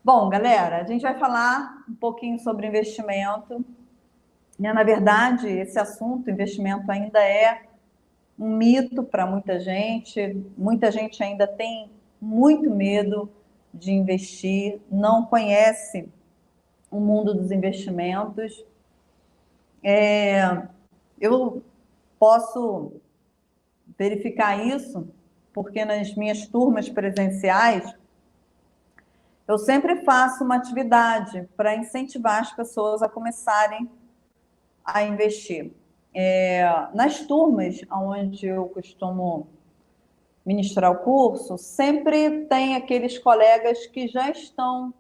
Bom, galera, a gente vai falar um pouquinho sobre investimento. Na verdade, esse assunto, investimento, ainda é um mito para muita gente. Muita gente ainda tem muito medo de investir, não conhece o mundo dos investimentos. Eu posso verificar isso porque nas minhas turmas presenciais eu sempre faço uma atividade para incentivar as pessoas a começarem a investir. Nas turmas onde eu costumo ministrar o curso, sempre tem aqueles colegas que já estão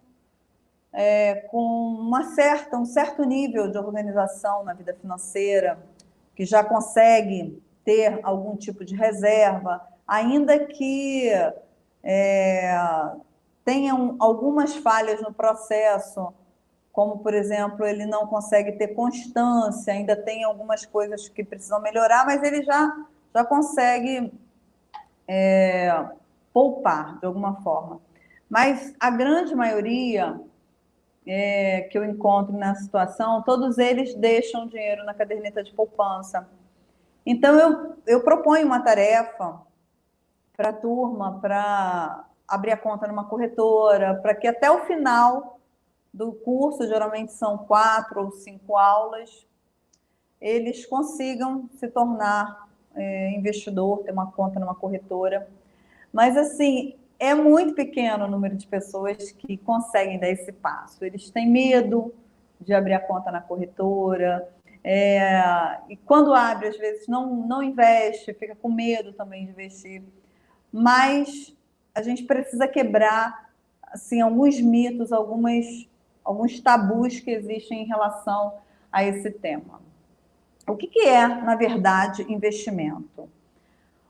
com um certo nível de organização na vida financeira, que já consegue ter algum tipo de reserva, ainda que tenham algumas falhas no processo, como, por exemplo, ele não consegue ter constância, ainda tem algumas coisas que precisam melhorar, mas ele já consegue poupar de alguma forma. Mas a grande maioria que eu encontro nessa situação, todos eles deixam dinheiro na caderneta de poupança. Então, eu proponho uma tarefa para a turma, para abrir a conta numa corretora, para que até o final do curso, geralmente são 4 ou 5 aulas, eles consigam se tornar investidor, ter uma conta numa corretora. Mas, assim, é muito pequeno o número de pessoas que conseguem dar esse passo. Eles têm medo de abrir a conta na corretora, e quando abre, às vezes, não investe, fica com medo também de investir. Mas a gente precisa quebrar assim, alguns mitos, alguns tabus que existem em relação a esse tema. O que é, na verdade, investimento?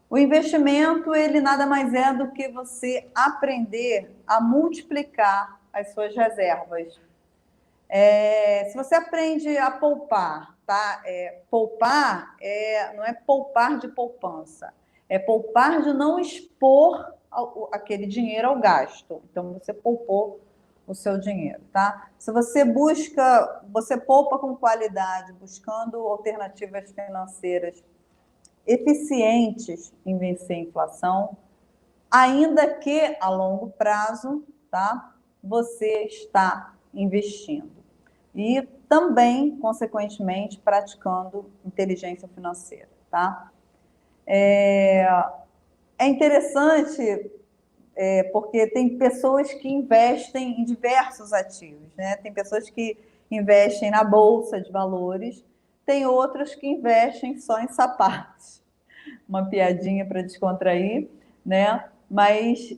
O investimento, ele nada mais é do que você aprender a multiplicar as suas reservas. Se você aprende a poupar, tá? Poupar não é poupar de poupança, é poupar de não expor aquele dinheiro ao gasto. Então, você poupou o seu dinheiro, tá? Se você poupa com qualidade, buscando alternativas financeiras eficientes em vencer a inflação, ainda que a longo prazo, tá? Você está investindo. E também, consequentemente, praticando inteligência financeira, tá? É interessante porque tem pessoas que investem em diversos ativos, né? Tem pessoas que investem na bolsa de valores, tem outras que investem só em sapatos. Uma piadinha para descontrair, né? Mas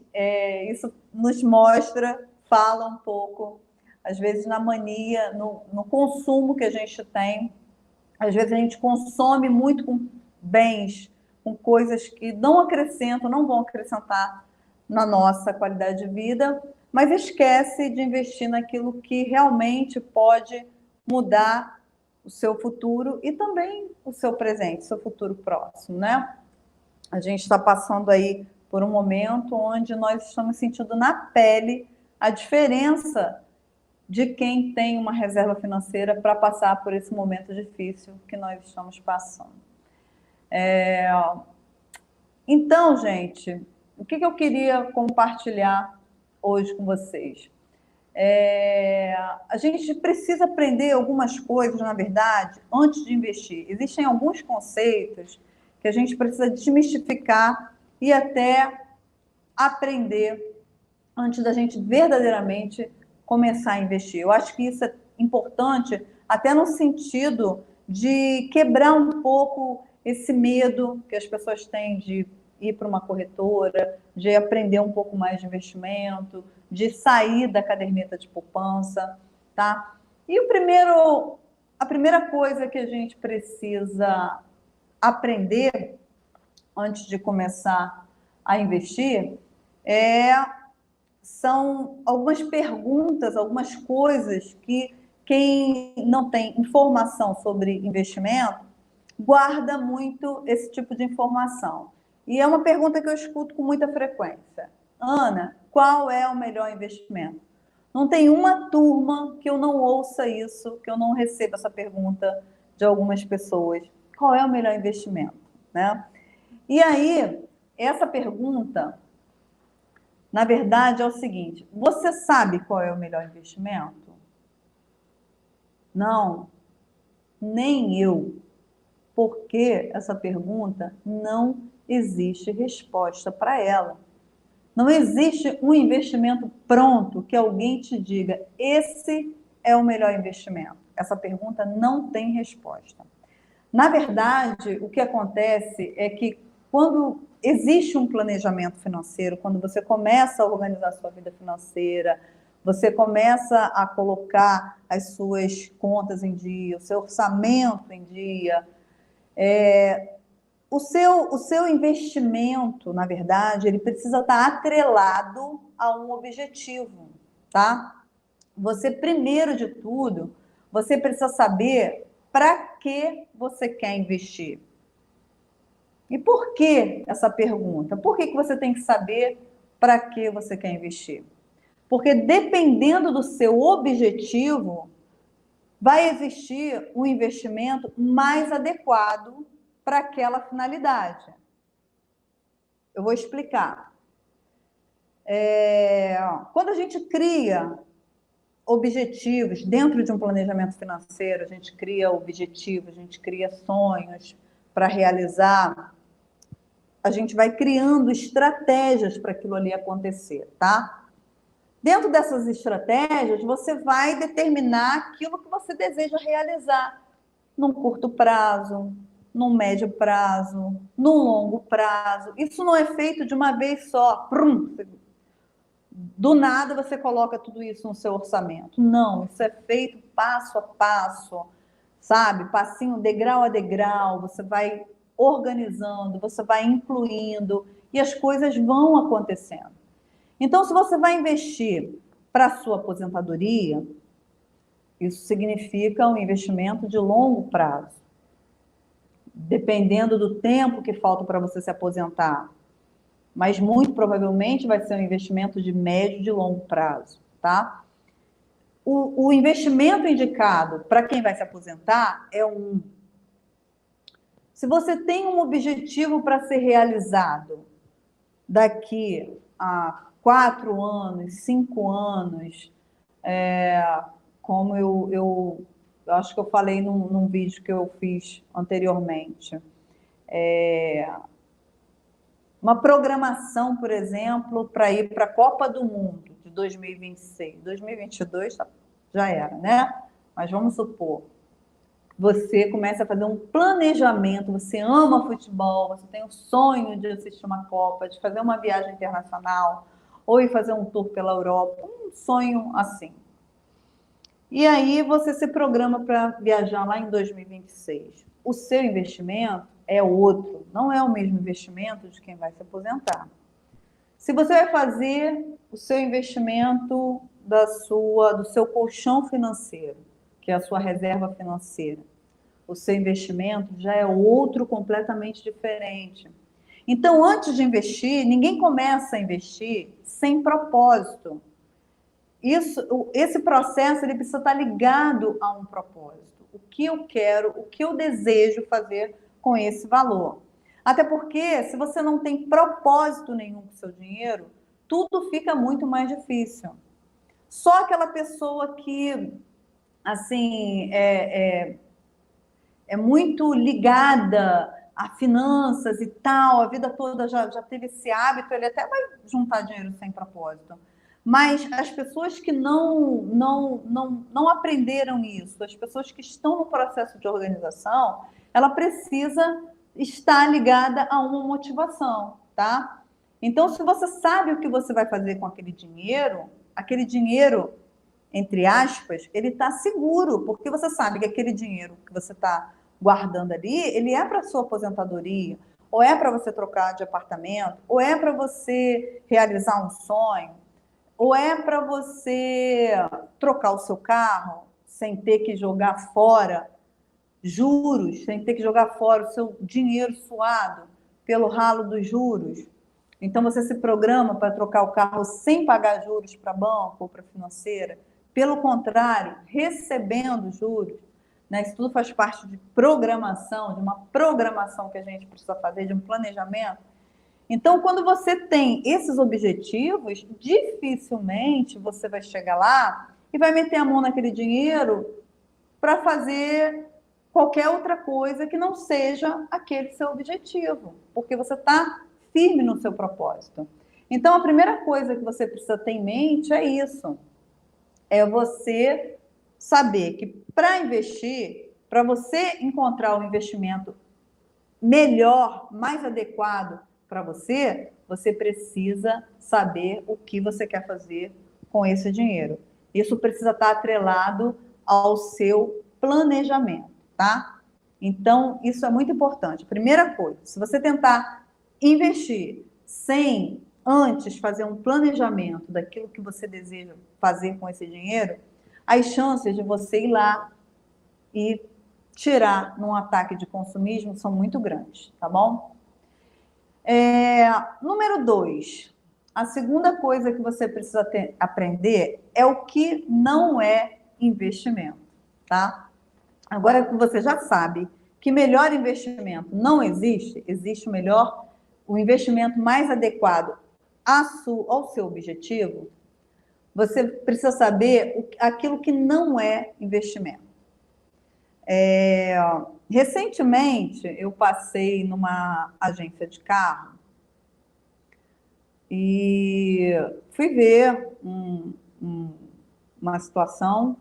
isso nos mostra, fala um pouco, às vezes na mania, no consumo que a gente tem. Às vezes a gente consome muito com bens, com coisas que não acrescentam, não vão acrescentar na nossa qualidade de vida, mas esquece de investir naquilo que realmente pode mudar o seu futuro e também o seu presente, o seu futuro próximo, né? A gente está passando aí por um momento onde nós estamos sentindo na pele a diferença de quem tem uma reserva financeira para passar por esse momento difícil que nós estamos passando. Então, gente, o que eu queria compartilhar hoje com vocês? A gente precisa aprender algumas coisas, na verdade, antes de investir. Existem alguns conceitos que a gente precisa desmistificar e até aprender antes da gente verdadeiramente começar a investir. Eu acho que isso é importante até no sentido de quebrar um pouco esse medo que as pessoas têm de ir para uma corretora, de aprender um pouco mais de investimento, de sair da caderneta de poupança, tá? E a primeira coisa que a gente precisa aprender antes de começar a investir são algumas perguntas, algumas coisas que quem não tem informação sobre investimento guarda muito esse tipo de informação. E é uma pergunta que eu escuto com muita frequência. Ana, qual é o melhor investimento? Não tem uma turma que eu não ouça isso, que eu não receba essa pergunta de algumas pessoas. Qual é o melhor investimento, né? E aí, essa pergunta, na verdade, é o seguinte: você sabe qual é o melhor investimento? Não, nem eu, porque essa pergunta não existe resposta para ela. Não existe um investimento pronto que alguém te diga, esse é o melhor investimento. Essa pergunta não tem resposta. Na verdade, o que acontece é que quando existe um planejamento financeiro, quando você começa a organizar a sua vida financeira, você começa a colocar as suas contas em dia, o seu orçamento em dia, o seu investimento, na verdade, ele precisa estar atrelado a um objetivo, tá? Você, primeiro de tudo, você precisa saber para que você quer investir. E por que essa pergunta? Por que você tem que saber para que você quer investir? Porque dependendo do seu objetivo, vai existir um investimento mais adequado para aquela finalidade. Eu vou explicar. Quando a gente cria objetivos dentro de um planejamento financeiro, a gente cria objetivos, a gente cria sonhos para realizar, a gente vai criando estratégias para aquilo ali acontecer, tá? Dentro dessas estratégias, você vai determinar aquilo que você deseja realizar num curto prazo, num médio prazo, num longo prazo. Isso não é feito de uma vez só. Do nada você coloca tudo isso no seu orçamento. Não, isso é feito passo a passo, sabe? Passinho, degrau a degrau, você vai organizando, você vai incluindo e as coisas vão acontecendo. Então, se você vai investir para a sua aposentadoria, isso significa um investimento de longo prazo. Dependendo do tempo que falta para você se aposentar, mas muito provavelmente vai ser um investimento de médio e de longo prazo, tá? O investimento indicado para quem vai se aposentar é se você tem um objetivo para ser realizado daqui a 4 anos, 5 anos, como eu acho que eu falei num vídeo que eu fiz anteriormente, uma programação, por exemplo, para ir para a Copa do Mundo de 2026. 2022 já era, né? Mas vamos supor, você começa a fazer um planejamento, você ama futebol, você tem o sonho de assistir uma Copa, de fazer uma viagem internacional, ou ir fazer um tour pela Europa, um sonho assim. E aí você se programa para viajar lá em 2026. O seu investimento é outro, não é o mesmo investimento de quem vai se aposentar. Se você vai fazer o seu investimento do seu colchão financeiro, que é a sua reserva financeira, o seu investimento já é outro completamente diferente. Então, antes de investir, ninguém começa a investir sem propósito. Esse processo ele precisa estar ligado a um propósito. O que eu quero, o que eu desejo fazer com esse valor. Até porque, se você não tem propósito nenhum com o seu dinheiro, tudo fica muito mais difícil. Só aquela pessoa que, assim, é muito ligada a finanças e tal, a vida toda já teve esse hábito, ele até vai juntar dinheiro sem propósito. Mas as pessoas que não aprenderam isso, as pessoas que estão no processo de organização, ela precisa estar ligada a uma motivação, tá? Então, se você sabe o que você vai fazer com aquele dinheiro, entre aspas, ele está seguro, porque você sabe que aquele dinheiro que você está guardando ali, ele é para sua aposentadoria, ou é para você trocar de apartamento, ou é para você realizar um sonho, ou é para você trocar o seu carro sem ter que jogar fora juros, sem ter que jogar fora o seu dinheiro suado pelo ralo dos juros. Então, você se programa para trocar o carro sem pagar juros para banco ou para financeira? Pelo contrário, recebendo juros, né? Isso tudo faz parte de programação, de uma programação que a gente precisa fazer, de um planejamento. Então, quando você tem esses objetivos, dificilmente você vai chegar lá e vai meter a mão naquele dinheiro para fazer qualquer outra coisa que não seja aquele seu objetivo, porque você está firme no seu propósito. Então, a primeira coisa que você precisa ter em mente é isso, é você saber que para investir, para você encontrar o investimento melhor, mais adequado para você, você precisa saber o que você quer fazer com esse dinheiro. Isso precisa estar atrelado ao seu planejamento, tá? Então, isso é muito importante. Primeira coisa, se você tentar investir sem antes fazer um planejamento daquilo que você deseja fazer com esse dinheiro, as chances de você ir lá e tirar num ataque de consumismo são muito grandes, tá bom? Número 2, a segunda coisa que você precisa aprender é o que não é investimento, tá? Agora que você já sabe que melhor investimento não existe, existe o investimento mais adequado ao seu objetivo, você precisa saber aquilo que não é investimento. Recentemente, eu passei numa agência de carro e fui ver uma situação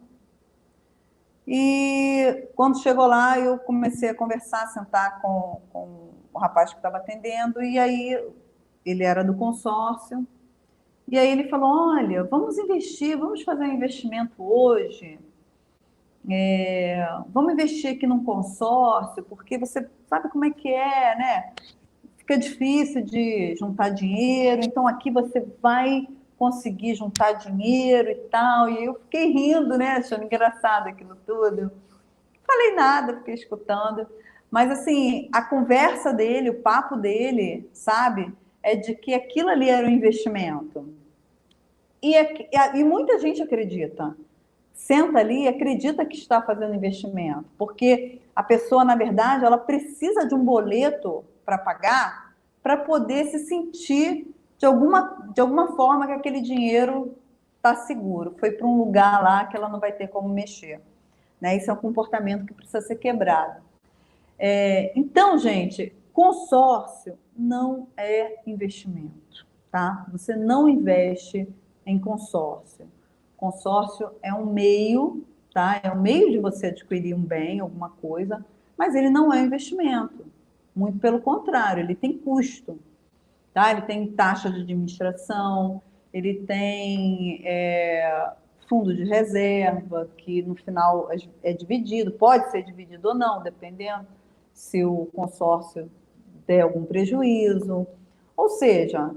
e quando chegou lá eu comecei a conversar, sentar com o rapaz que estava atendendo e aí ele era do consórcio e aí ele falou, olha, vamos investir, vamos fazer um investimento hoje, vamos investir aqui num consórcio, porque você sabe como é que é, né? Fica difícil de juntar dinheiro, então aqui você vai conseguir juntar dinheiro e tal. E eu fiquei rindo, né? Achando engraçado aquilo tudo. Não falei nada, fiquei escutando. Mas, assim, a conversa dele, o papo dele, sabe? É de que aquilo ali era um investimento. E muita gente acredita. Senta ali e acredita que está fazendo investimento. Porque a pessoa, na verdade, ela precisa de um boleto para pagar para poder se sentir de alguma forma que aquele dinheiro está seguro. Foi para um lugar lá que ela não vai ter como mexer. Né? Isso é um comportamento que precisa ser quebrado. Então, gente, consórcio não é investimento, tá? Você não investe em consórcio. Consórcio é um meio, tá? É um meio de você adquirir um bem, alguma coisa, mas ele não é investimento. Muito pelo contrário, ele tem custo, tá? Ele tem taxa de administração, ele tem fundo de reserva, que no final é dividido, pode ser dividido ou não, dependendo se o consórcio der algum prejuízo. Ou seja,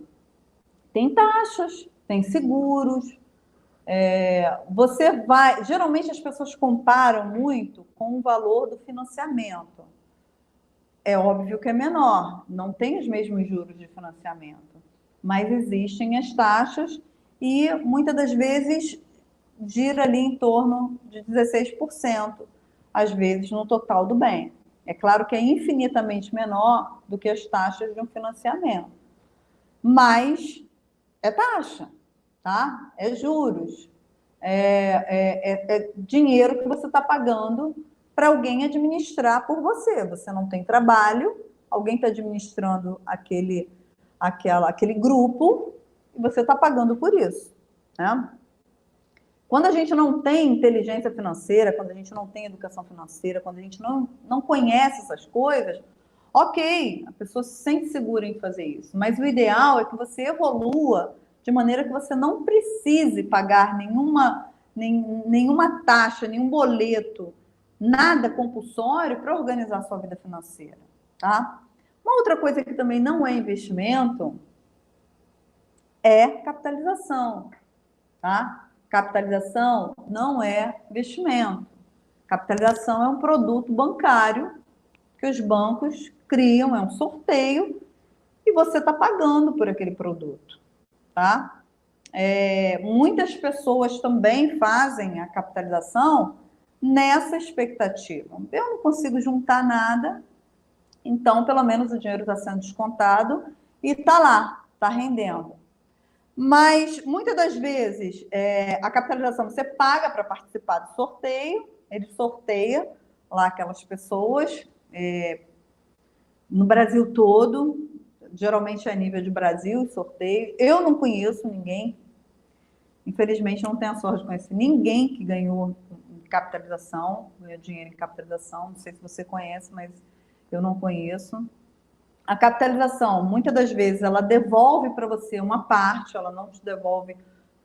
tem taxas, tem seguros. Geralmente as pessoas comparam muito com o valor do financiamento. É óbvio que é menor, não tem os mesmos juros de financiamento, mas existem as taxas e muitas das vezes gira ali em torno de 16%, às vezes no total do bem. É claro que é infinitamente menor do que as taxas de um financiamento, mas é taxa, tá? É juros, é dinheiro que você está pagando para alguém administrar por você. Você não tem trabalho, alguém está administrando aquele grupo e você está pagando por isso, né? Quando a gente não tem inteligência financeira, quando a gente não tem educação financeira, quando a gente não conhece essas coisas, ok, a pessoa se sente segura em fazer isso. Mas o ideal é que você evolua de maneira que você não precise pagar nenhuma taxa, nenhum boleto, nada compulsório para organizar a sua vida financeira, tá? Uma outra coisa que também não é investimento é capitalização, tá? Capitalização não é investimento. Capitalização é um produto bancário que os bancos criam, é um sorteio, e você está pagando por aquele produto, tá? Muitas pessoas também fazem a capitalização nessa expectativa. Eu não consigo juntar nada, então pelo menos o dinheiro está sendo descontado e está lá, está rendendo. Mas muitas das vezes a capitalização você paga para participar do sorteio, ele sorteia lá aquelas pessoas no Brasil todo, geralmente é a nível de Brasil, sorteio. Eu não conheço ninguém, infelizmente não tenho a sorte de conhecer ninguém que ganhou capitalização, ganhou dinheiro em capitalização. Não sei se você conhece, mas eu não conheço. A capitalização, muitas das vezes, ela devolve para você uma parte, ela não te devolve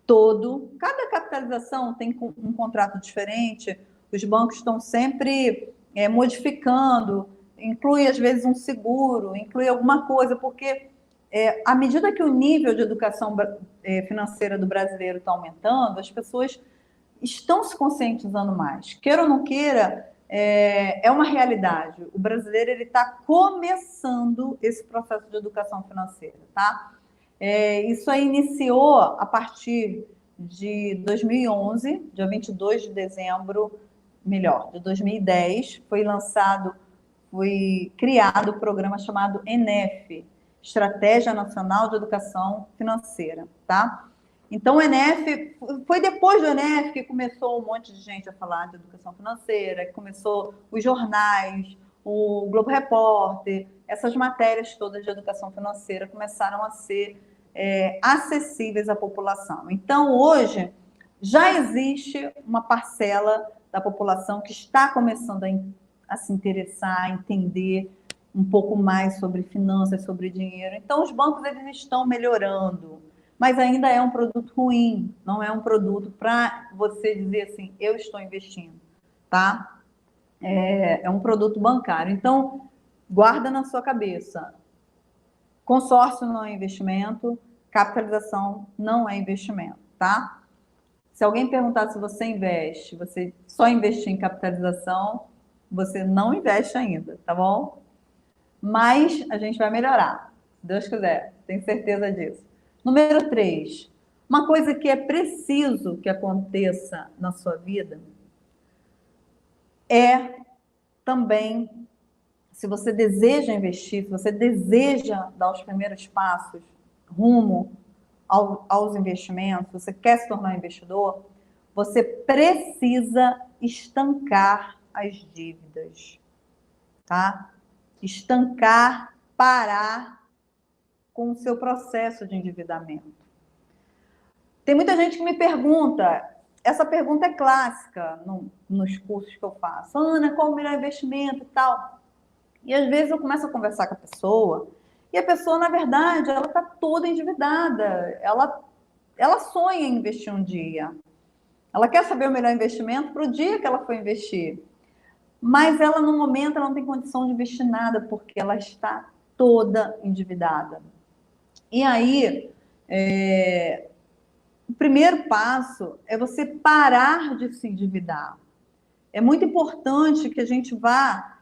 todo. Cada capitalização tem um contrato diferente, os bancos estão sempre modificando, inclui às vezes um seguro, inclui alguma coisa, porque à medida que o nível de educação financeira do brasileiro está aumentando, as pessoas estão se conscientizando mais. Queira ou não queira, é uma realidade. O brasileiro está começando esse processo de educação financeira, tá? Isso aí iniciou a partir de 2011, dia 22 de dezembro, de 2010, foi criado o programa chamado ENEF, Estratégia Nacional de Educação Financeira, tá? Então, o ENEF, foi depois do ENEF que começou um monte de gente a falar de educação financeira, que começou os jornais, o Globo Repórter, essas matérias todas de educação financeira começaram a ser acessíveis à população. Então, hoje, já existe uma parcela da população que está começando a se interessar, a entender um pouco mais sobre finanças, sobre dinheiro. Então, os bancos eles estão melhorando, mas ainda é um produto ruim, não é um produto para você dizer assim, eu estou investindo, tá? É um produto bancário. Então, guarda na sua cabeça, consórcio não é investimento, capitalização não é investimento, tá? Se alguém perguntar se você investe, você só investir em capitalização, você não investe ainda, tá bom? Mas a gente vai melhorar, se Deus quiser, tenho certeza disso. Número 3, uma coisa que é preciso que aconteça na sua vida é também, se você deseja investir, se você deseja dar os primeiros passos rumo aos investimentos, você quer se tornar investidor, você precisa estancar as dívidas, tá? Estancar, parar com o seu processo de endividamento. Tem muita gente que me pergunta, essa pergunta é clássica nos cursos que eu faço, Ana, qual o melhor investimento e tal? E às vezes eu começo a conversar com a pessoa, e a pessoa, na verdade, ela está toda endividada, ela sonha em investir um dia, ela quer saber o melhor investimento para o dia que ela for investir, mas ela, no momento, ela não tem condição de investir nada, porque ela está toda endividada. E aí, o primeiro passo é você parar de se endividar. É muito importante que a gente vá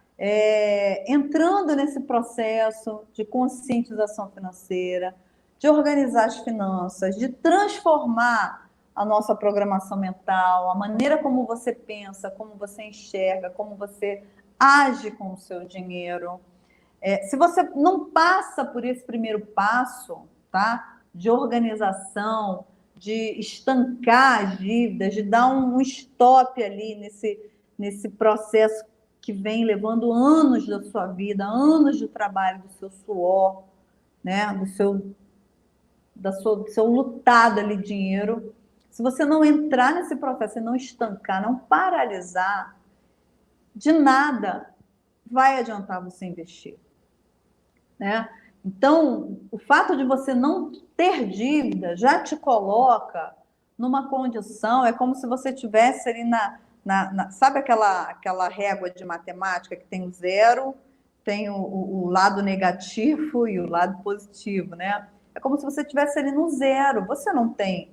entrando nesse processo de conscientização financeira, de organizar as finanças, de transformar a nossa programação mental, a maneira como você pensa, como você enxerga, como você age com o seu dinheiro. Se você não passa por esse primeiro passo, tá? De organização, de estancar as dívidas, de dar um stop ali nesse processo que vem levando anos da sua vida, anos de trabalho, do seu suor, né? do seu lutado ali dinheiro. Se você não entrar nesse processo e não estancar, não paralisar, de nada vai adiantar você investir, né? Então, o fato de você não ter dívida já te coloca numa condição, é como se você tivesse ali sabe aquela régua de matemática que tem o zero, tem o lado negativo e o lado positivo, né? É como se você estivesse ali no zero. Você não tem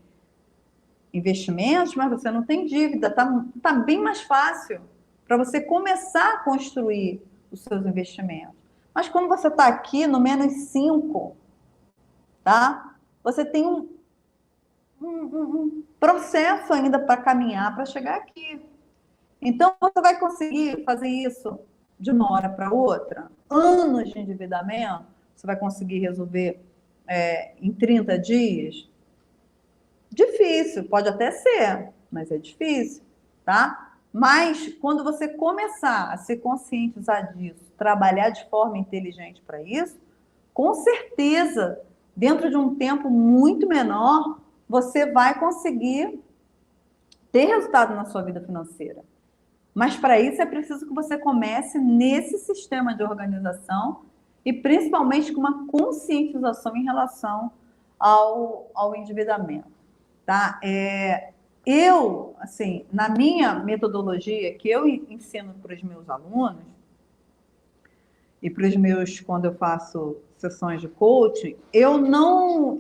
investimentos, mas você não tem dívida. Tá bem mais fácil para você começar a construir os seus investimentos. Mas quando você está aqui no -5, tá? Você tem um processo ainda para caminhar para chegar aqui. Então, você vai conseguir fazer isso de uma hora para outra? Anos de endividamento, você vai conseguir resolver em 30 dias? Difícil, pode até ser, mas é difícil, tá? Mas quando você começar a se conscientizar disso, trabalhar de forma inteligente para isso, com certeza, dentro de um tempo muito menor, você vai conseguir ter resultado na sua vida financeira. Mas para isso é preciso que você comece nesse sistema de organização e principalmente com uma conscientização em relação ao endividamento, tá? Eu, assim, na minha metodologia que eu ensino para os meus alunos e para os meus, quando eu faço sessões de coaching, eu não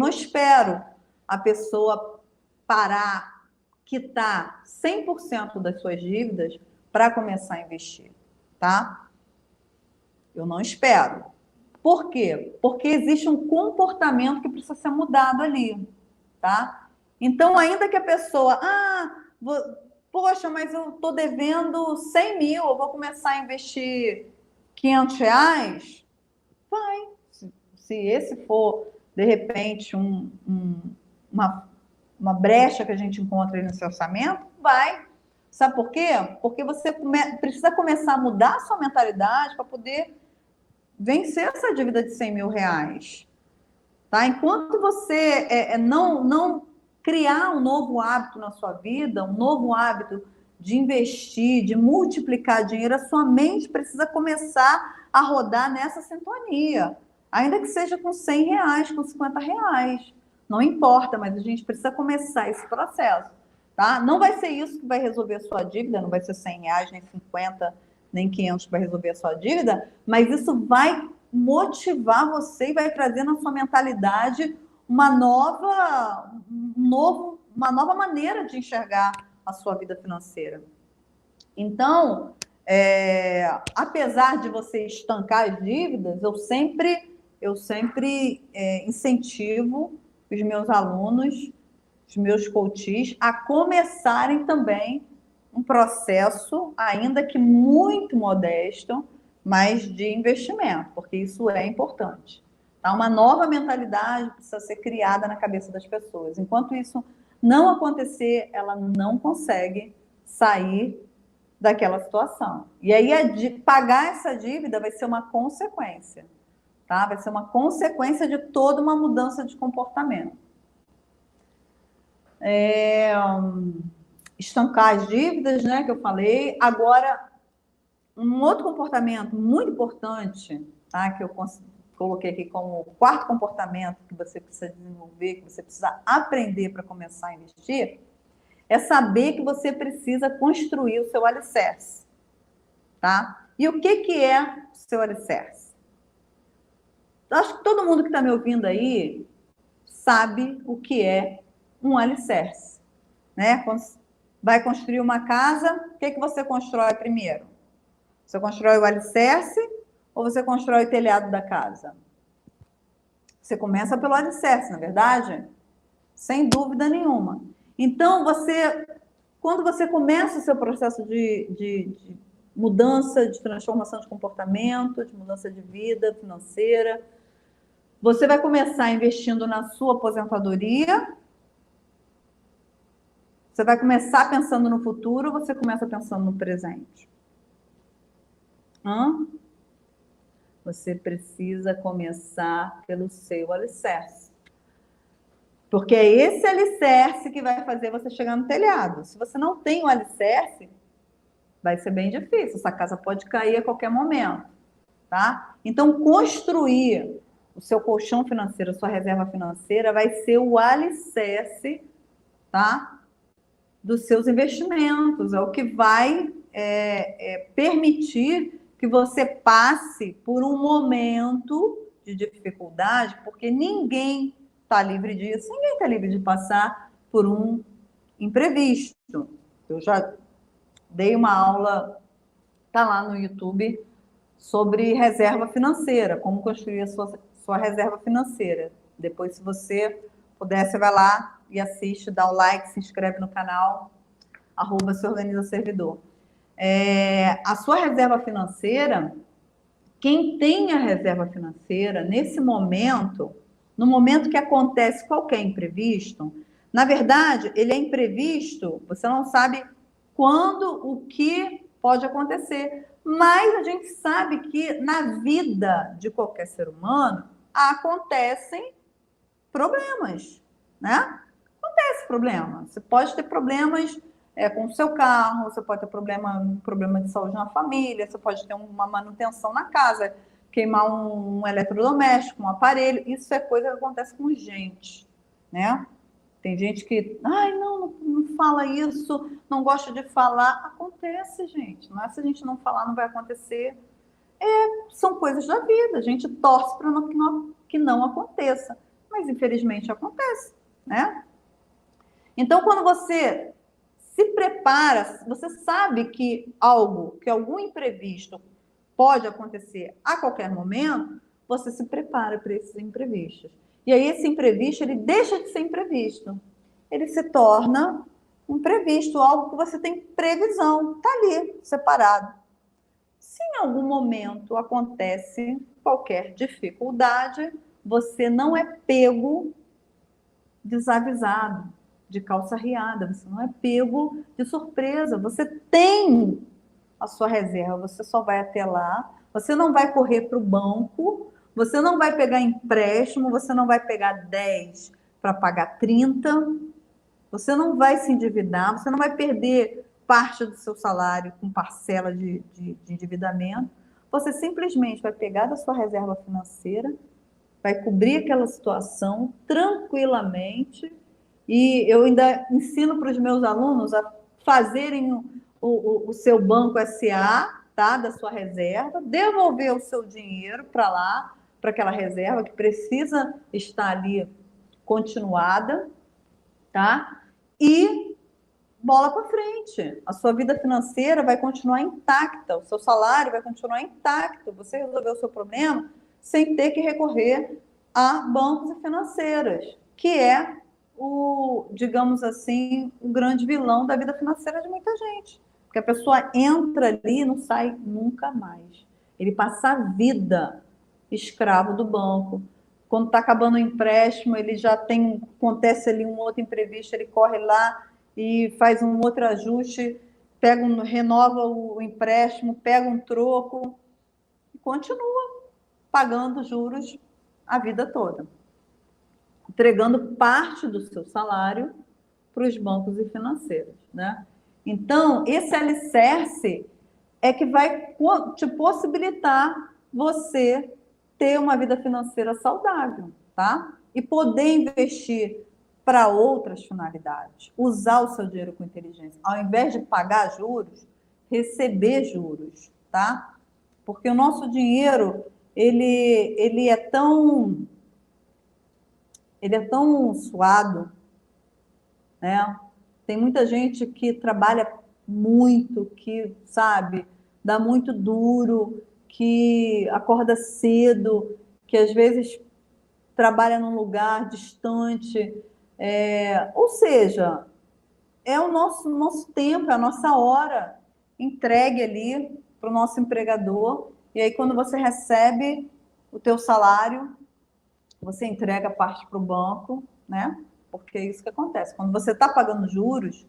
espero a pessoa parar, quitar 100% das suas dívidas para começar a investir, tá? Eu não espero. Por quê? Porque existe um comportamento que precisa ser mudado ali, tá? Então, ainda que a pessoa, poxa, mas eu estou devendo 100 mil, eu vou começar a investir 500 reais, vai. Se esse for, de repente, uma brecha que a gente encontra aí nesse orçamento, vai. Sabe por quê? Porque você precisa começar a mudar a sua mentalidade para poder vencer essa dívida de 100 mil reais. Tá? Enquanto você não criar um novo hábito na sua vida, um novo hábito de investir, de multiplicar dinheiro, a sua mente precisa começar a rodar nessa sintonia. Ainda que seja com 100 reais, com 50 reais. Não importa, mas a gente precisa começar esse processo. Tá? Não vai ser isso que vai resolver a sua dívida, não vai ser 100 reais, nem 50, nem 500 que vai resolver a sua dívida, mas isso vai motivar você e vai trazer na sua mentalidade uma nova maneira de enxergar a sua vida financeira. Então, apesar de você estancar as dívidas, eu sempre incentivo os meus alunos, os meus coaches, a começarem também um processo, ainda que muito modesto, mas de investimento, porque isso é importante. Tá? Uma nova mentalidade precisa ser criada na cabeça das pessoas. Enquanto isso não acontecer, ela não consegue sair daquela situação. E aí, pagar essa dívida vai ser uma consequência, tá? Vai ser uma consequência de toda uma mudança de comportamento. Estancar as dívidas, né, que eu falei. Agora, um outro comportamento muito importante, tá, que eu coloquei aqui como o quarto comportamento que você precisa desenvolver, que você precisa aprender para começar a investir, é saber que você precisa construir o seu alicerce, tá? E o que é o seu alicerce? Acho que todo mundo que está me ouvindo aí sabe o que é um alicerce, né? Quando vai construir uma casa, o que você constrói primeiro? Você constrói o alicerce ou você constrói o telhado da casa? Você começa pelo alicerce, na verdade? Sem dúvida nenhuma. Então, quando você começa o seu processo de mudança, de transformação de comportamento, de mudança de vida financeira, você vai começar investindo na sua aposentadoria. Você vai começar pensando no futuro ou você começa pensando no presente? Você precisa começar pelo seu alicerce. Porque é esse alicerce que vai fazer você chegar no telhado. Se você não tem o alicerce, vai ser bem difícil. Essa casa pode cair a qualquer momento, tá? Então, construir o seu colchão financeiro, a sua reserva financeira, vai ser o alicerce, tá, dos seus investimentos. É o que vai permitir que você passe por um momento de dificuldade, porque ninguém está livre disso, ninguém está livre de passar por um imprevisto. Eu já dei uma aula, tá lá no YouTube, sobre reserva financeira, como construir a sua sua reserva financeira. Depois, se você puder, você vai lá e assiste, dá o like, se inscreve no canal, @se organiza servidor. A sua reserva financeira, quem tem a reserva financeira, nesse momento, no momento que acontece qualquer imprevisto, na verdade, ele é imprevisto, você não sabe quando, o que pode acontecer. Mas a gente sabe que na vida de qualquer ser humano acontecem problemas, né? Acontece problema. Você pode ter problemas com o seu carro, você pode ter problema de saúde na família, você pode ter uma manutenção na casa, queimar um eletrodoméstico, um aparelho. Isso é coisa que acontece com gente, né? Tem gente que, ai, não fala isso, não gosta de falar. Acontece, gente. Não é se a gente não falar, não vai acontecer. São coisas da vida. A gente torce para que não aconteça. Mas, infelizmente, acontece, né? Então, quando você se prepara, você sabe que algum imprevisto pode acontecer a qualquer momento, você se prepara para esses imprevistos. E aí esse imprevisto, ele deixa de ser imprevisto. Ele se torna um previsto, algo que você tem previsão, está ali, separado. Se em algum momento acontece qualquer dificuldade, você não é pego desavisado, de calça riada, você não é pego de surpresa, você tem a sua reserva, você só vai até lá, você não vai correr para o banco, você não vai pegar empréstimo, você não vai pegar 10 para pagar 30, você não vai se endividar, você não vai perder parte do seu salário com parcela de endividamento, você simplesmente vai pegar da sua reserva financeira, vai cobrir aquela situação tranquilamente. E eu ainda ensino para os meus alunos a fazerem o seu banco SA, tá, da sua reserva, devolver o seu dinheiro para lá, para aquela reserva que precisa estar ali continuada, tá? E bola para frente. A sua vida financeira vai continuar intacta, o seu salário vai continuar intacto. Você resolveu o seu problema sem ter que recorrer a bancos e financeiras, que é digamos assim, o grande vilão da vida financeira de muita gente. Porque a pessoa entra ali e não sai nunca mais. Ele passa a vida escravo do banco. Quando está acabando o empréstimo, ele já acontece ali um outro imprevisto, ele corre lá e faz um outro ajuste, renova o empréstimo, pega um troco e continua pagando juros a vida toda, entregando parte do seu salário para os bancos e financeiros, né? Então, esse alicerce é que vai te possibilitar você ter uma vida financeira saudável, tá? E poder investir para outras finalidades, usar o seu dinheiro com inteligência, ao invés de pagar juros, receber juros, tá? Porque o nosso dinheiro, ele é tão suado, né? Tem muita gente que trabalha muito, que, sabe, dá muito duro, que acorda cedo, que às vezes trabalha num lugar distante. Ou seja, é o nosso tempo, é a nossa hora entregue ali para o nosso empregador. E aí, quando você recebe o teu salário, você entrega parte para o banco, né? Porque é isso que acontece. Quando você está pagando juros,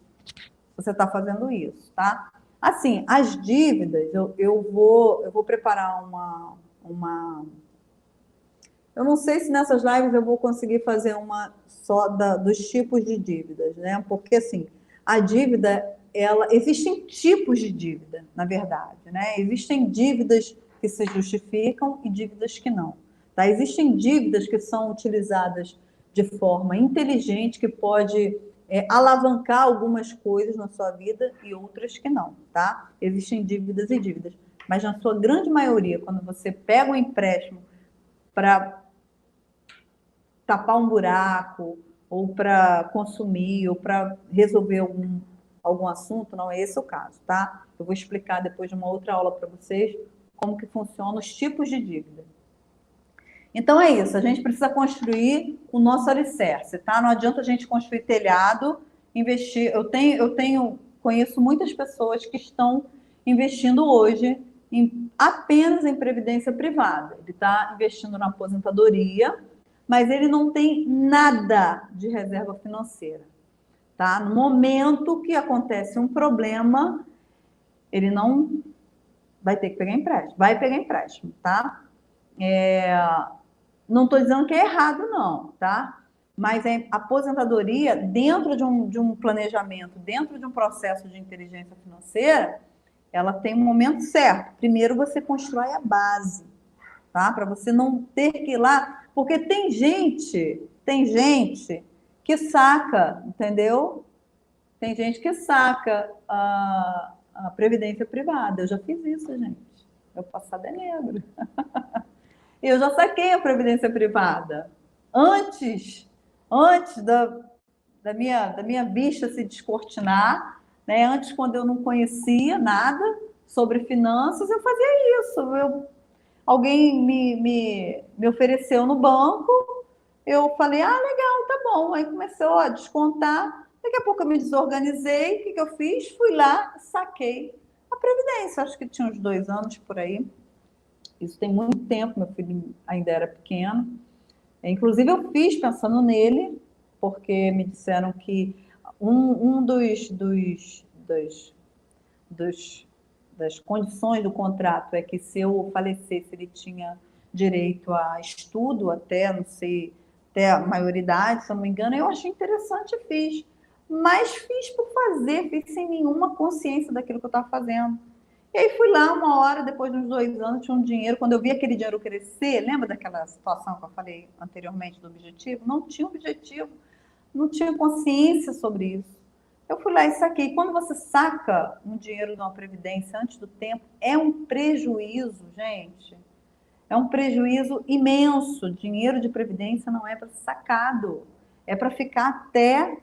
você está fazendo isso, tá? Assim, as dívidas, eu vou preparar uma. Eu não sei se nessas lives eu vou conseguir fazer uma só dos tipos de dívidas, né? Porque, assim, a dívida, existem tipos de dívida, na verdade, né? Existem dívidas que se justificam e dívidas que não. Tá? Existem dívidas que são utilizadas de forma inteligente, que pode alavancar algumas coisas na sua vida e outras que não, tá? Existem dívidas e dívidas. Mas na sua grande maioria, quando você pega um empréstimo para tapar um buraco, ou para consumir, ou para resolver algum assunto, não é esse o caso, tá? Eu vou explicar depois de uma outra aula para vocês como que funcionam os tipos de dívida. Então é isso, a gente precisa construir o nosso alicerce, tá? Não adianta a gente construir telhado, investir. Conheço muitas pessoas que estão investindo hoje apenas em previdência privada. Ele está investindo na aposentadoria, mas ele não tem nada de reserva financeira, tá? No momento que acontece um problema, ele não vai ter que pegar empréstimo, vai pegar empréstimo, tá? Não estou dizendo que é errado, não, tá? Mas a aposentadoria, dentro de um planejamento, dentro de um processo de inteligência financeira, ela tem um momento certo. Primeiro você constrói a base, tá? Para você não ter que ir lá, porque tem gente que saca, entendeu? Tem gente que saca a previdência privada. Eu já fiz isso, gente. Meu passado é negro. Eu já saquei a previdência privada. Antes da minha vista se descortinar, né? Antes, quando eu não conhecia nada sobre finanças, eu fazia isso. Alguém me ofereceu no banco, eu falei, legal, tá bom. Aí começou a descontar. Daqui a pouco eu me desorganizei. O que eu fiz? Fui lá, saquei a previdência. Acho que tinha uns 2 anos por aí. Isso tem muito tempo, meu filho ainda era pequeno. Inclusive, eu fiz pensando nele, porque me disseram que um das condições do contrato é que, se eu falecesse, ele tinha direito a estudo até, não sei, até a maioridade, se eu não me engano. Eu achei interessante e fiz. Mas fiz por fazer, fiz sem nenhuma consciência daquilo que eu estava fazendo. E aí fui lá, uma hora, depois de uns 2 anos, tinha um dinheiro. Quando eu vi aquele dinheiro crescer, lembra daquela situação que eu falei anteriormente do objetivo? Não tinha objetivo, não tinha consciência sobre isso. Eu fui lá e saquei. Quando você saca um dinheiro de uma previdência antes do tempo, é um prejuízo, gente. É um prejuízo imenso. Dinheiro de previdência não é para ser sacado. É para ficar até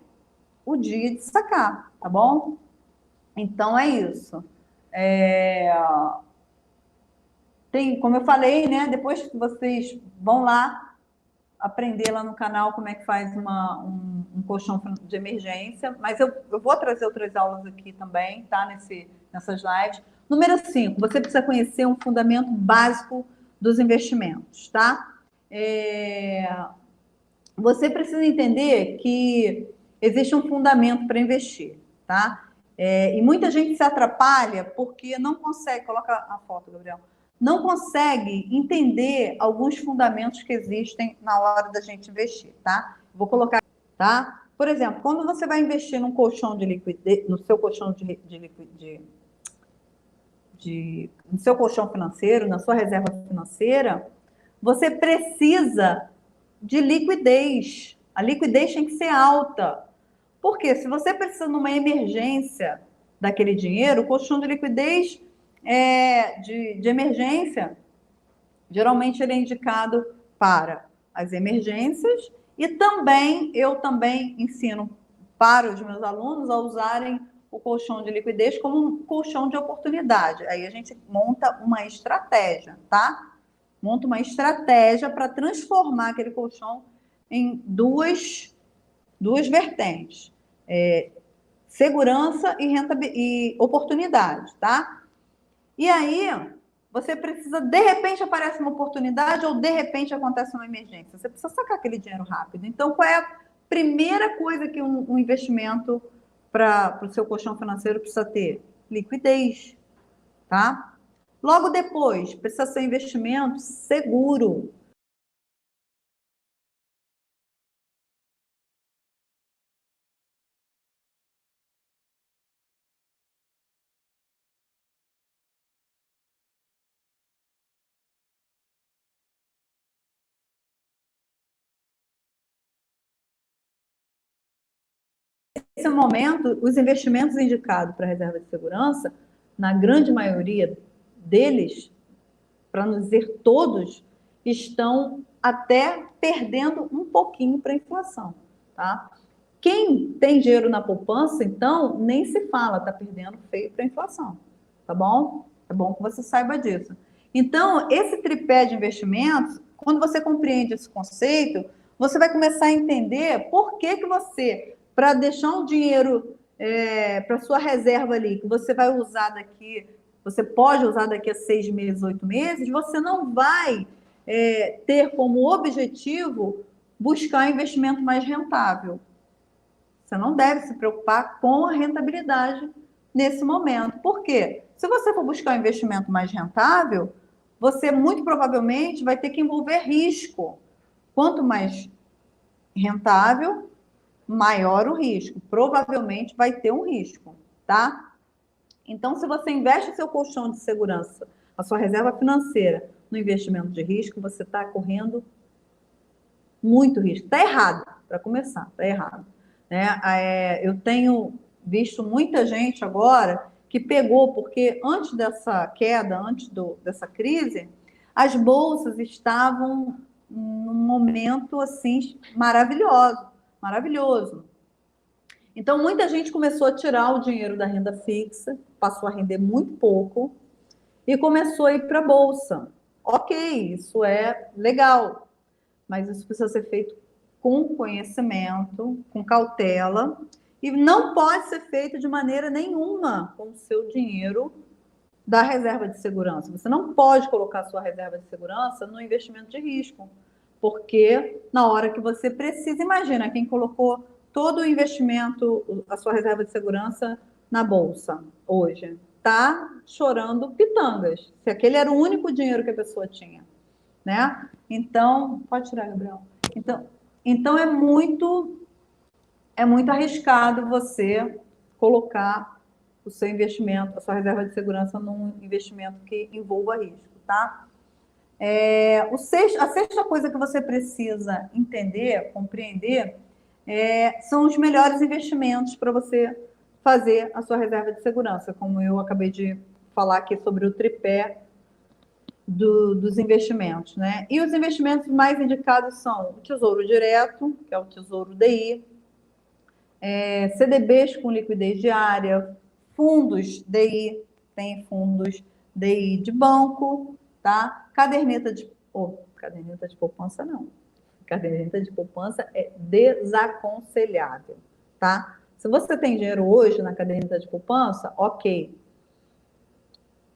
o dia de sacar, tá bom? Então é isso. Tem, como eu falei, né? Depois que vocês vão lá aprender lá no canal como é que faz um colchão de emergência, mas eu vou trazer outras aulas aqui também, tá? Nessas lives. Número 5, você precisa conhecer um fundamento básico dos investimentos, tá? Você precisa entender que existe um fundamento para investir, tá? E muita gente se atrapalha porque não consegue, coloca a foto, Gabriel, não consegue entender alguns fundamentos que existem na hora da gente investir, tá? Vou colocar, tá? Por exemplo, quando você vai investir num colchão de liquidez, no seu colchão no seu colchão financeiro, na sua reserva financeira, você precisa de liquidez. A liquidez tem que ser alta. Porque se você precisa numa emergência daquele dinheiro, o colchão de liquidez de emergência, geralmente ele é indicado para as emergências, e também eu também ensino para os meus alunos a usarem o colchão de liquidez como um colchão de oportunidade. Aí a gente monta uma estratégia, tá? Monta uma estratégia para transformar aquele colchão em duas vertentes. Segurança e oportunidade, tá? E aí, você precisa, de repente aparece uma oportunidade ou de repente acontece uma emergência. Você precisa sacar aquele dinheiro rápido. Então, qual é a primeira coisa que um investimento para o seu colchão financeiro precisa ter? Liquidez, tá? Logo depois, precisa ser um investimento seguro. Nesse momento, os investimentos indicados para a reserva de segurança, na grande maioria deles, para não dizer todos, estão até perdendo um pouquinho para a inflação, tá? Quem tem dinheiro na poupança, então, nem se fala, está perdendo feio para a inflação, tá bom? É bom que você saiba disso. Então, esse tripé de investimentos, quando você compreende esse conceito, você vai começar a entender por que você, para deixar um dinheiro para sua reserva ali, que você vai usar daqui, você pode usar daqui a 6 meses, 8 meses, você não vai ter como objetivo buscar investimento mais rentável. Você não deve se preocupar com a rentabilidade nesse momento. Por quê? Se você for buscar um investimento mais rentável, você muito provavelmente vai ter que envolver risco. Quanto mais rentável, maior o risco. Provavelmente vai ter um risco, tá? Então, se você investe o seu colchão de segurança, a sua reserva financeira, no investimento de risco, você está correndo muito risco. Está errado, para começar, está errado. Eu tenho visto muita gente agora que pegou, porque antes dessa queda, dessa crise, as bolsas estavam num momento assim maravilhoso. Então, muita gente começou a tirar o dinheiro da renda fixa, passou a render muito pouco e começou a ir para a bolsa. Ok, isso é legal, mas isso precisa ser feito com conhecimento, com cautela, e não pode ser feito de maneira nenhuma com o seu dinheiro da reserva de segurança. Você não pode colocar sua reserva de segurança no investimento de risco, porque na hora que você precisa, imagina quem colocou todo o investimento, a sua reserva de segurança na bolsa hoje, tá chorando pitangas, se aquele era o único dinheiro que a pessoa tinha, né? Então, pode tirar, Gabriel. Então é muito arriscado você colocar o seu investimento, a sua reserva de segurança num investimento que envolva risco, tá? A sexta coisa que você precisa entender, compreender, são os melhores investimentos para você fazer a sua reserva de segurança, como eu acabei de falar aqui sobre o tripé dos investimentos, né? E os investimentos mais indicados são o Tesouro Direto, que é o Tesouro DI, CDBs com liquidez diária, fundos DI, tem fundos DI de banco, tá? Caderneta de poupança não. Caderneta de poupança é desaconselhável, tá? Se você tem dinheiro hoje na caderneta de poupança, ok.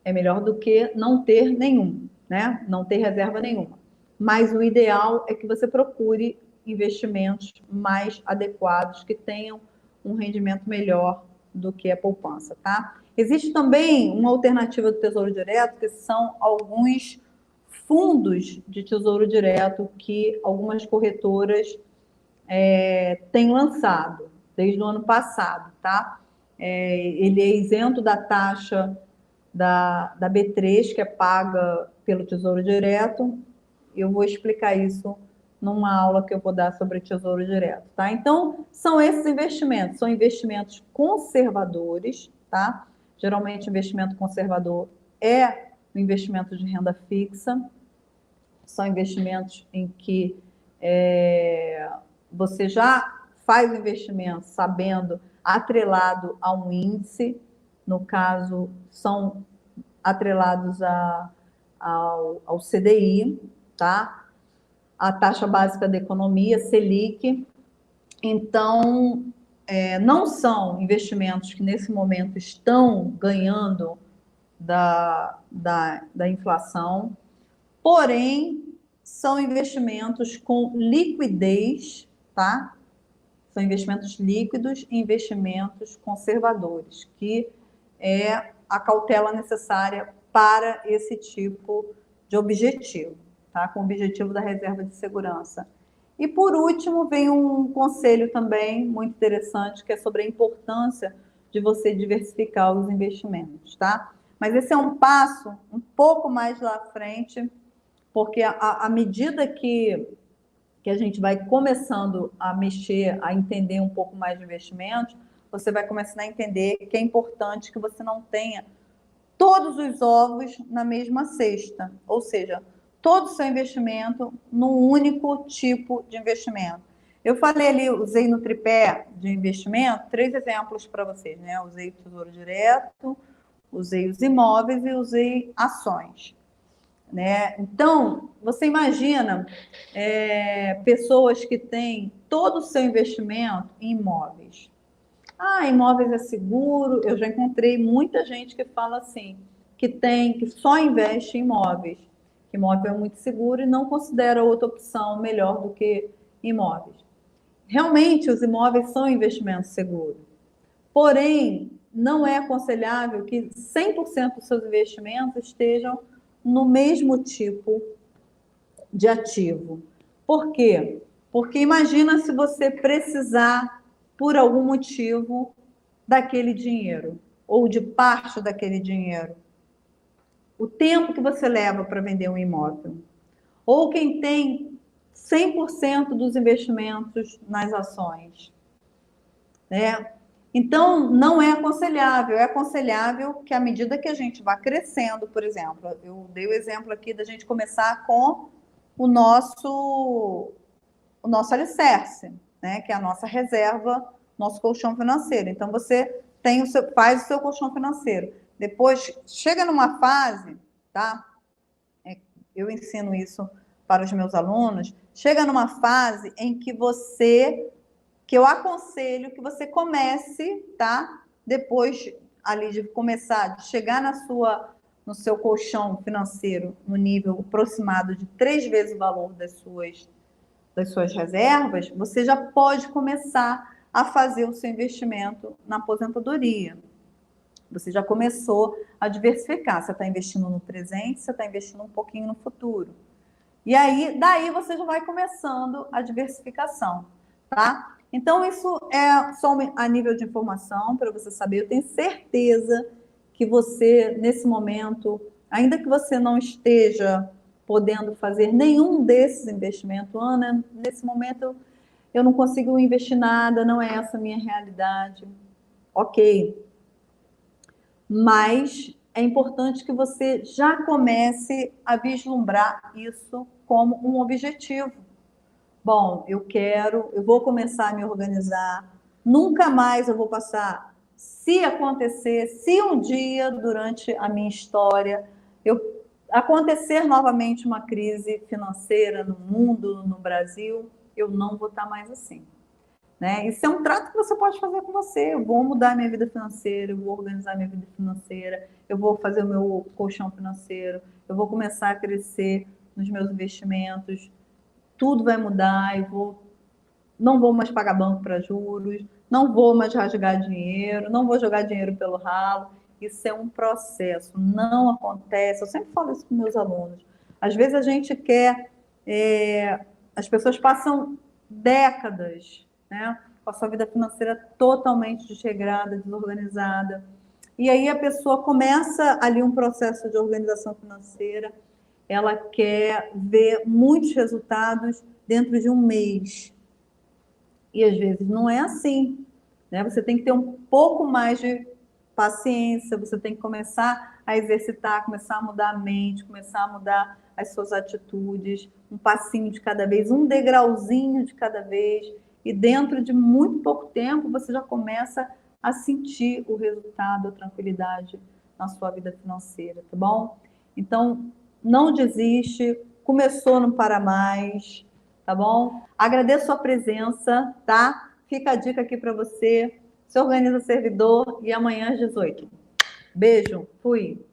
É melhor do que não ter nenhum, né? Não ter reserva nenhuma. Mas o ideal é que você procure investimentos mais adequados, que tenham um rendimento melhor do que a poupança, tá? Existe também uma alternativa do Tesouro Direto, que são alguns fundos de Tesouro Direto que algumas corretoras têm lançado desde o ano passado, tá? Ele é isento da taxa da B3, que é paga pelo Tesouro Direto. Eu vou explicar isso numa aula que eu vou dar sobre Tesouro Direto, tá? Então, são esses investimentos, são investimentos conservadores, tá? Geralmente, investimento conservador é o investimento de renda fixa, são investimentos em que você já faz o investimento sabendo, atrelado a um índice, no caso, são atrelados ao CDI, tá? A taxa básica da economia, Selic. Então, não são investimentos que nesse momento estão ganhando da inflação, porém, são investimentos com liquidez, tá? São investimentos líquidos e investimentos conservadores, que é a cautela necessária para esse tipo de objetivo, tá? Com o objetivo da reserva de segurança. E, por último, vem um conselho também muito interessante, que é sobre a importância de você diversificar os investimentos, tá? Mas esse é um passo um pouco mais lá à frente, porque à medida que a gente vai começando a mexer, a entender um pouco mais de investimentos, você vai começando a entender que é importante que você não tenha todos os ovos na mesma cesta, ou seja, todo o seu investimento num único tipo de investimento. Eu falei ali, usei no tripé de investimento 3 exemplos para vocês, né? Usei o Tesouro Direto, usei os imóveis e usei ações. né? Então, você imagina pessoas que têm todo o seu investimento em imóveis. Ah, imóveis é seguro. Eu já encontrei muita gente que fala assim, que só investe em imóveis, que imóvel é muito seguro e não considera outra opção melhor do que imóveis. Realmente, os imóveis são investimentos seguros. Porém, não é aconselhável que 100% dos seus investimentos estejam no mesmo tipo de ativo. Por quê? Porque imagina se você precisar, por algum motivo, daquele dinheiro, ou de parte daquele dinheiro. O tempo que você leva para vender um imóvel. Ou quem tem 100% dos investimentos nas ações, né? Então, não é aconselhável. É aconselhável que, à medida que a gente vá crescendo, por exemplo, eu dei o exemplo aqui da gente começar com o nosso alicerce, né? Que é a nossa reserva, nosso colchão financeiro. Então, você faz o seu colchão financeiro. Depois, chega numa fase, tá? Eu ensino isso para os meus alunos. Chega numa fase em que eu aconselho que você comece, tá? Depois ali de começar, de chegar no seu colchão financeiro no nível aproximado de 3 vezes o valor das suas reservas, você já pode começar a fazer o seu investimento na aposentadoria. Você já começou a diversificar. Você está investindo no presente, você está investindo um pouquinho no futuro. E aí, daí você já vai começando a diversificação, tá? Então, isso é só a nível de informação para você saber. Eu tenho certeza que você, nesse momento, ainda que você não esteja podendo fazer nenhum desses investimentos, Ana, nesse momento eu não consigo investir nada, não é essa a minha realidade. Ok. Mas é importante que você já comece a vislumbrar isso como um objetivo. Bom, eu vou começar a me organizar, nunca mais eu vou passar, se um dia durante a minha história acontecer novamente uma crise financeira no mundo, no Brasil, eu não vou estar mais assim. Né? Isso é um trato que você pode fazer com você. Eu vou mudar minha vida financeira, eu vou organizar minha vida financeira, eu vou fazer o meu colchão financeiro, eu vou começar a crescer nos meus investimentos, tudo vai mudar, não vou mais pagar banco para juros, não vou mais rasgar dinheiro, não vou jogar dinheiro pelo ralo. Isso é um processo, não acontece. Eu sempre falo isso com meus alunos. Às vezes a gente quer, as pessoas passam décadas, né, com a sua vida financeira totalmente desregrada, desorganizada. E aí a pessoa começa ali um processo de organização financeira, ela quer ver muitos resultados dentro de um mês. E às vezes não é assim, né? Você tem que ter um pouco mais de paciência, você tem que começar a exercitar, começar a mudar a mente, começar a mudar as suas atitudes, um passinho de cada vez, um degrauzinho de cada vez, e dentro de muito pouco tempo você já começa a sentir o resultado, a tranquilidade na sua vida financeira, tá bom? Então, não desiste, começou, não para mais, tá bom? Agradeço a sua presença, tá? Fica a dica aqui para você. Se organiza servidor e amanhã às 18. Beijo, fui.